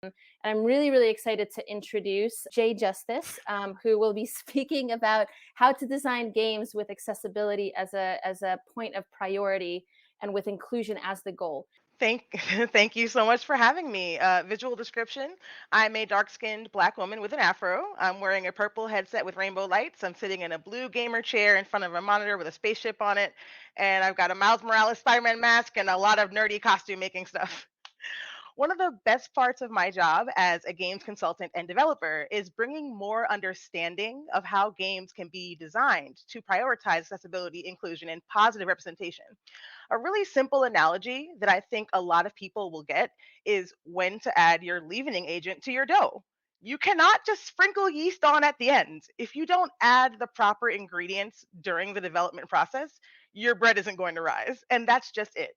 And I'm really, really excited to introduce Jay Justice, who will be speaking about how to design games with accessibility as a point of priority and with inclusion as the goal. Thank, thank you so much for having me. Visual description: I'm a dark-skinned black woman with an afro. I'm wearing a purple headset with rainbow lights. I'm sitting in a blue gamer chair in front of a monitor with a spaceship on it, and I've got a Miles Morales Spider-Man mask and a lot of nerdy costume making stuff. One of the best parts of my job as a games consultant and developer is bringing more understanding of how games can be designed to prioritize accessibility, inclusion, and positive representation. A really simple analogy that I think a lot of people will get is when to add your leavening agent to your dough. You cannot just sprinkle yeast on at the end. If you don't add the proper ingredients during the development process, your bread isn't going to rise. And that's just it.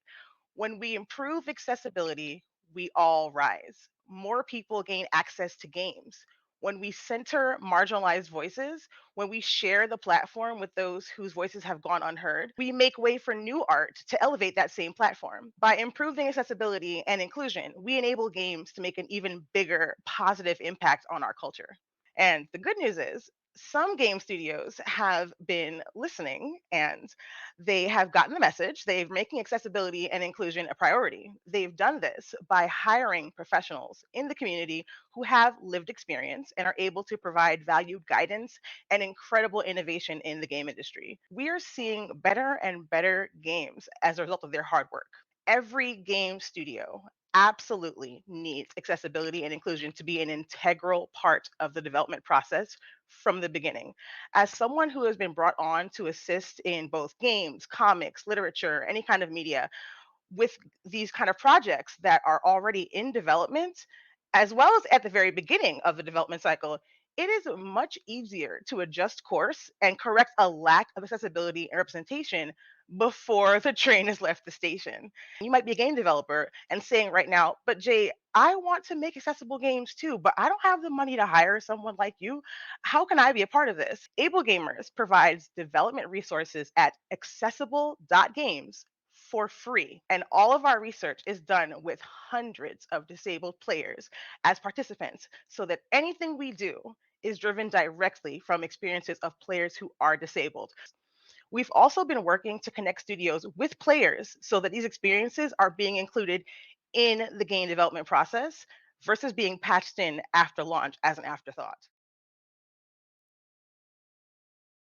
When we improve accessibility, we all rise. More people gain access to games. When we center marginalized voices, when we share the platform with those whose voices have gone unheard, we make way for new art to elevate that same platform. By improving accessibility and inclusion, we enable games to make an even bigger positive impact on our culture. And the good news is, some game studios have been listening and they have gotten the message. They're making accessibility and inclusion a priority. They've done this by hiring professionals in the community who have lived experience and are able to provide valued guidance and incredible innovation in the game industry. We are seeing better and better games as a result of their hard work. Every game studio absolutely needs accessibility and inclusion to be an integral part of the development process from the beginning. As someone who has been brought on to assist in both games, comics, literature, any kind of media, with these kind of projects that are already in development, as well as at the very beginning of the development cycle, it is much easier to adjust course and correct a lack of accessibility and representation before the train has left the station. You might be a game developer and saying right now, but Jay, I want to make accessible games too, but I don't have the money to hire someone like you. How can I be a part of this? AbleGamers provides development resources at accessible.games for free. And all of our research is done with hundreds of disabled players as participants so that anything we do is driven directly from experiences of players who are disabled. We've also been working to connect studios with players so that these experiences are being included in the game development process versus being patched in after launch as an afterthought.